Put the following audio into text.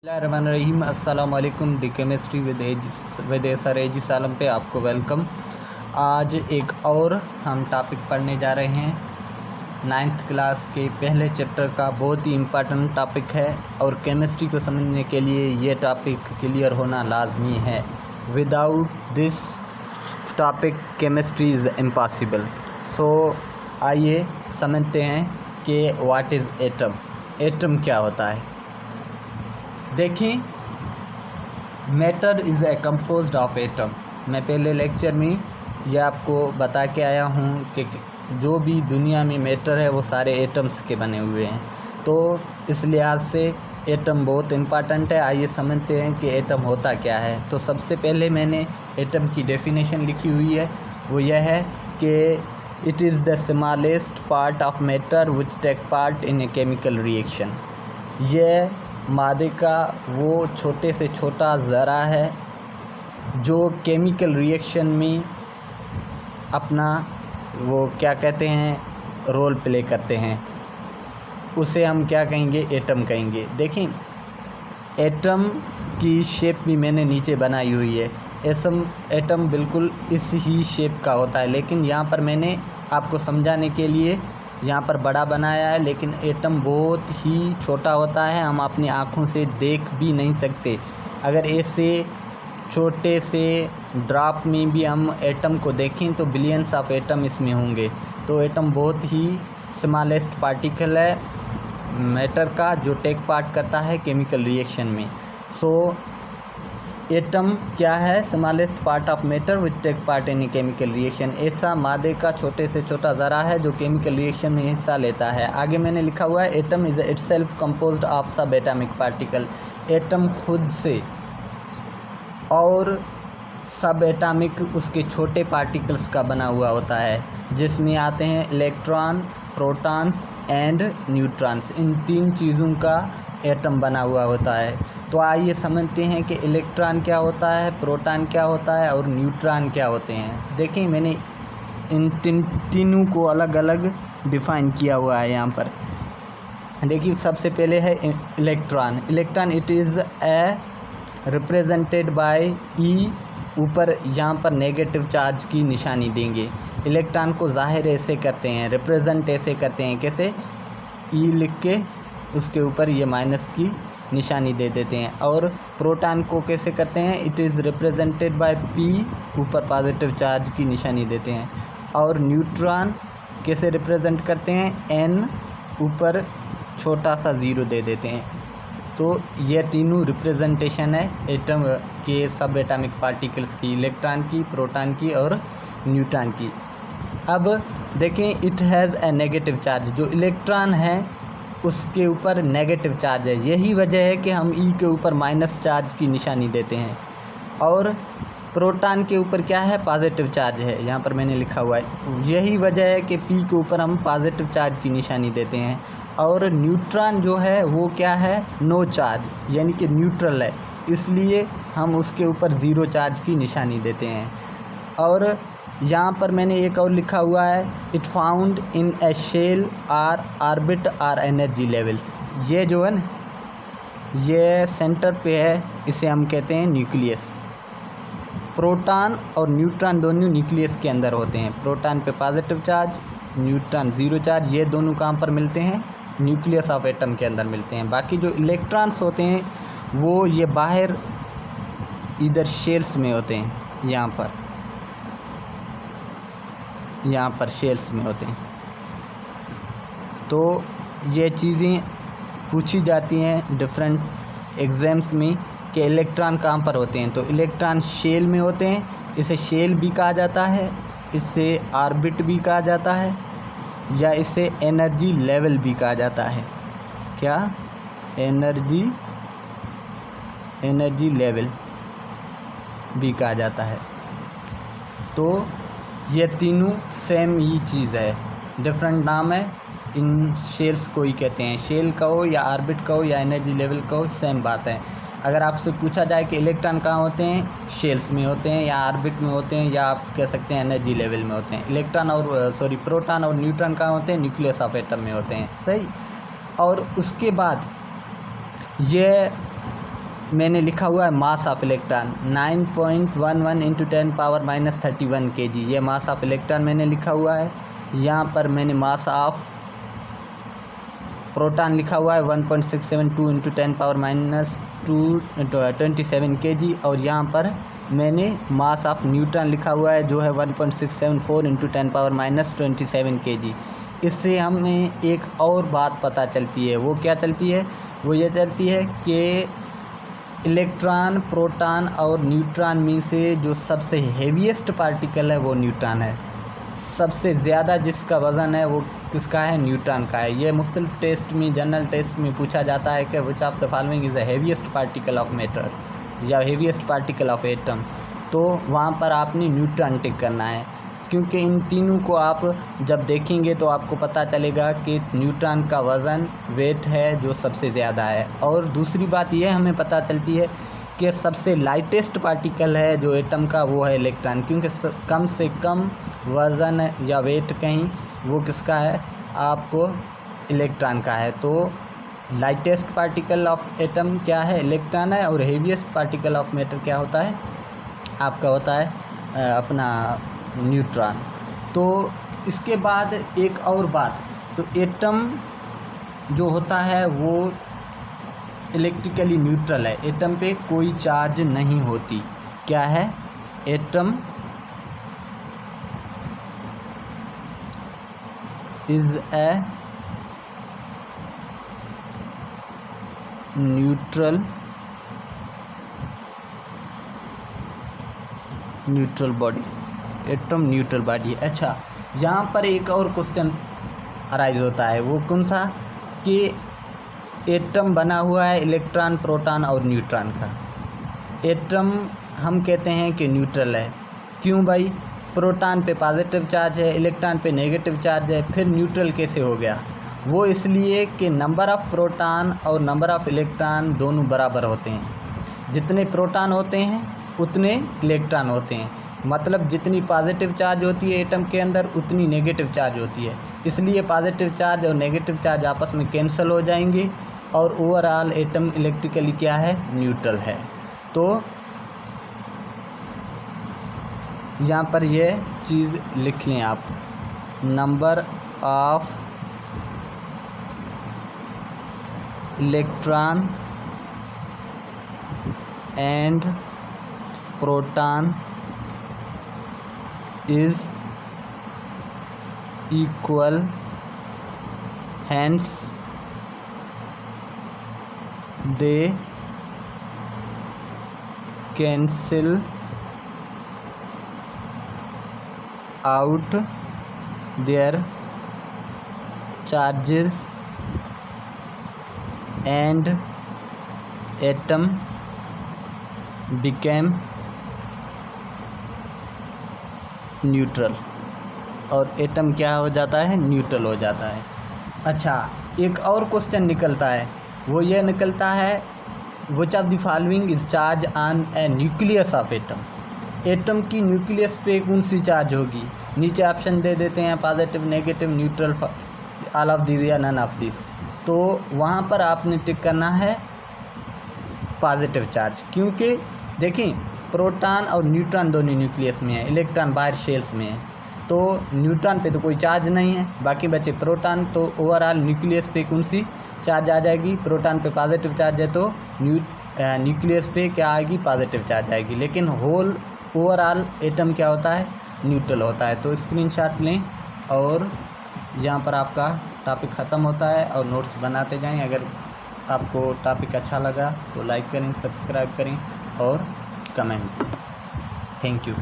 बिस्मिल्लाहिर्रहमानिर्रहीम। अस्सलाम वालेकुम। द केमिस्ट्री विद सर एजी सालम पे आपको वेलकम। आज एक और हम टॉपिक पढ़ने जा रहे हैं। 9th क्लास के पहले चैप्टर का बहुत ही इम्पोर्टेंट टॉपिक है और केमिस्ट्री को समझने के लिए ये टॉपिक क्लियर होना लाजमी है। Without this topic chemistry is impossible. So आइए समझते हैं कि व्हाट इज़ एटम। एटम क्या होता है। देखें, matter is a composed of atom. मैं पहले लेक्चर में यह आपको बता के आया हूँ कि जो भी दुनिया में मैटर है वो सारे एटम्स के बने हुए हैं। तो इस लिहाज से एटम बहुत इम्पॉर्टेंट है। आइए समझते हैं कि एटम होता क्या है। तो सबसे पहले मैंने एटम की डेफिनेशन लिखी हुई है, वो यह है कि it is the smallest part of matter which take part in a chemical reaction. यह मादे का वो छोटे से छोटा ज़रा है जो केमिकल रिएक्शन में अपना वो क्या कहते हैं रोल प्ले करते हैं, उसे हम क्या कहेंगे, एटम कहेंगे। देखें, एटम की शेप भी मैंने नीचे बनाई हुई है। एटम बिल्कुल इस ही शेप का होता है, लेकिन यहाँ पर मैंने आपको समझाने के लिए यहाँ पर बड़ा बनाया है, लेकिन एटम बहुत ही छोटा होता है। हम अपनी आँखों से देख भी नहीं सकते। अगर ऐसे छोटे से ड्रॉप में भी हम एटम को देखें तो बिलियंस ऑफ एटम इसमें होंगे। तो एटम बहुत ही स्मॉलेस्ट पार्टिकल है मैटर का, जो टेक पार्ट करता है केमिकल रिएक्शन में। सो एटम क्या है? Smallest part of matter which take part in chemical reaction. ऐसा मादे का छोटे से छोटा ज़रा है जो केमिकल रिएक्शन में हिस्सा लेता है। आगे मैंने लिखा हुआ है atom is itself composed of सब एटॉमिक पार्टिकल। एटम खुद से और सब एटॉमिक उसके छोटे पार्टिकल्स का बना हुआ होता है, जिसमें आते हैं इलेक्ट्रॉन, प्रोटॉन्स एंड न्यूट्रॉन्स। इन तीन चीज़ों का एटम बना हुआ होता है। तो आइए समझते हैं कि इलेक्ट्रॉन क्या होता है, प्रोटॉन क्या होता है और न्यूट्रॉन क्या होते हैं। देखें, मैंने इन तीनों को अलग अलग डिफ़ाइन किया हुआ है यहाँ पर। देखिए, सबसे पहले है electron. Electron it is a represented by E. ऊपर यहाँ पर नेगेटिव चार्ज की निशानी देंगे। इलेक्ट्रॉन को ज़ाहिर ऐसे करते हैं, रिप्रेजेंट ऐसे करते हैं, कैसे, ई लिख के उसके ऊपर ये माइनस की निशानी दे देते हैं। और प्रोटॉन को कैसे करते हैं, it is represented by P, ऊपर पॉजिटिव चार्ज की निशानी देते हैं। और न्यूट्रॉन कैसे रिप्रेजेंट करते हैं, एन, ऊपर छोटा सा ज़ीरो दे देते हैं। तो ये तीनों रिप्रेजेंटेशन है एटम के सब एटॉमिक पार्टिकल्स की, इलेक्ट्रॉन की, प्रोटॉन की और न्यूट्रॉन की। अब देखें, it has a negative charge. जो इलेक्ट्रॉन है उसके ऊपर नेगेटिव चार्ज है। यही वजह है कि हम ई के ऊपर माइनस चार्ज की निशानी देते हैं। और प्रोटॉन के ऊपर क्या है, पॉजिटिव चार्ज है, यहाँ पर मैंने लिखा हुआ है। यही वजह है कि पी के ऊपर हम पॉजिटिव चार्ज की निशानी देते हैं। और न्यूट्रॉन जो है वो क्या है, नो चार्ज, यानी कि न्यूट्रल है, इसलिए हम उसके ऊपर ज़ीरो चार्ज की निशानी देते हैं। और यहाँ पर मैंने एक और लिखा हुआ है, it found in a shell or orbit or energy levels. ये जो है ना, ये सेंटर पे है, इसे हम कहते हैं न्यूक्लियस। प्रोटॉन और न्यूट्रॉन दोनों न्यूक्लियस के अंदर होते हैं। प्रोटॉन पे positive charge, neutron zero charge. ये दोनों कहाँ पर मिलते हैं, न्यूक्लियस ऑफ एटम के अंदर मिलते हैं। बाकी जो इलेक्ट्रॉन्स होते हैं वो ये बाहर इधर शेल्स में होते हैं, यहाँ पर शेल्स में होते हैं। तो ये चीज़ें पूछी जाती हैं डिफरेंट एग्ज़ाम्स में कि इलेक्ट्रॉन कहाँ पर होते हैं। तो इलेक्ट्रॉन शेल में होते हैं, इसे शेल भी कहा जाता है, इसे ऑर्बिट भी कहा जाता है, या इसे एनर्जी लेवल भी कहा जाता है। क्या, एनर्जी लेवल भी कहा जाता है। तो ये तीनों सेम ही चीज़ है, डिफरेंट नाम है। इन शेल्स को ही कहते हैं, शेल कहो या ऑर्बिट कहो या एनर्जी लेवल कहो, सेम बात है। अगर आपसे पूछा जाए कि इलेक्ट्रॉन कहाँ होते हैं, शेल्स में होते हैं या ऑर्बिट में होते हैं, या आप कह सकते हैं एनर्जी लेवल में होते हैं। इलेक्ट्रॉन और प्रोटॉन और न्यूट्रॉन कहाँ होते हैं, न्यूक्लियस ऑफ एटम में होते हैं, सही। और उसके बाद ये मैंने लिखा हुआ है मास ऑफ इलेक्ट्रॉन 9.11 × 10⁻³ kg, ये मास ऑफ इलेक्ट्रॉन मैंने लिखा हुआ है। यहाँ पर मैंने मास ऑफ प्रोटॉन लिखा हुआ है 1.672 × 10⁻27 kg, और यहाँ पर मैंने मास ऑफ न्यूट्रॉन लिखा हुआ है जो है 1.674 × 10⁻27 kg। इससे हमें एक और बात पता चलती है, वो क्या चलती है, वो ये चलती है कि इलेक्ट्रॉन, प्रोटॉन और न्यूट्रॉन में से जो सबसे हेवीएस्ट पार्टिकल है वो न्यूट्रॉन है। सबसे ज़्यादा जिसका वज़न है वो किसका है, न्यूट्रॉन का है। ये मुख्तलिफ टेस्ट में, जनरल टेस्ट में पूछा जाता है कि which of the following is the heaviest particle of matter या हेवीएस्ट पार्टिकल ऑफ एटम, तो वहाँ पर आपने न्यूट्रॉन टिक करना है, क्योंकि इन तीनों को आप जब देखेंगे तो आपको पता चलेगा कि न्यूट्रॉन का वज़न, वेट है जो सबसे ज़्यादा है। और दूसरी बात यह हमें पता चलती है कि सबसे लाइटेस्ट पार्टिकल है जो एटम का वो है इलेक्ट्रॉन, क्योंकि कम से कम वज़न या वेट कहीं वो किसका है, आपको इलेक्ट्रॉन का है। तो लाइटेस्ट पार्टिकल ऑफ एटम क्या है, इलेक्ट्रॉन है, और हेवीएस्ट पार्टिकल ऑफ मैटर क्या होता है, आपका होता है अपना न्यूट्रॉन। तो इसके बाद एक और बात, तो एटम जो होता है वो इलेक्ट्रिकली न्यूट्रल है, एटम पे कोई चार्ज नहीं होती। क्या है, atom is a neutral body, atom neutral body. अच्छा, यहाँ पर एक और क्वेश्चन अराइज होता है, वो कौन सा, कि एटम बना हुआ है इलेक्ट्रॉन, प्रोटॉन और न्यूट्रॉन का। एटम हम कहते हैं कि न्यूट्रल है, क्यों भाई, प्रोटॉन पे पॉजिटिव चार्ज है, इलेक्ट्रॉन पे नेगेटिव चार्ज है, फिर न्यूट्रल कैसे हो गया, वो इसलिए कि नंबर ऑफ़ प्रोटॉन और नंबर ऑफ़ इलेक्ट्रॉन दोनों बराबर होते हैं। जितने प्रोटॉन होते हैं उतने इलेक्ट्रॉन होते हैं, मतलब जितनी पॉजिटिव चार्ज होती है एटम के अंदर उतनी नेगेटिव चार्ज होती है, इसलिए पॉजिटिव चार्ज और नेगेटिव चार्ज आपस में कैंसिल हो जाएंगे और ओवरऑल एटम इलेक्ट्रिकली क्या है, न्यूट्रल है। तो यहाँ पर ये चीज़ लिख लें आप, number of electron and proton is equal, hence they cancel out their charges and atom became neutral, और एटम क्या हो जाता है, न्यूट्रल हो जाता है। अच्छा, एक और क्वेश्चन निकलता है, वो ये निकलता है, which of the following is charge on A nucleus of atom, atom की न्यूक्लियस पे कौन सी चार्ज होगी। नीचे ऑप्शन दे देते हैं, positive, negative, neutral, all of this या नन ऑफ दिस। तो वहाँ पर आपने टिक करना है पॉजिटिव चार्ज, क्योंकि देखिए प्रोटॉन और न्यूट्रॉन दोनों न्यूक्लियस में है, इलेक्ट्रॉन बाहर शेल्स में है, तो न्यूट्रॉन पे तो कोई चार्ज नहीं है, बाकी बचे प्रोटॉन, तो ओवरऑल न्यूक्लियस पे कौन सी चार्ज आ जाएगी, प्रोटॉन पे पॉजिटिव चार्ज है तो न्यूक्लियस पे क्या आएगी, पॉजिटिव चार्ज आएगी, लेकिन होल ओवरऑल एटम क्या होता है, न्यूट्रल होता है। तो स्क्रीनशॉट लें और यहाँ पर आपका टॉपिक ख़त्म होता है, और नोट्स बनाते जाएं। अगर आपको टॉपिक अच्छा लगा तो लाइक करें, सब्सक्राइब करें और कमेंट। Thank you.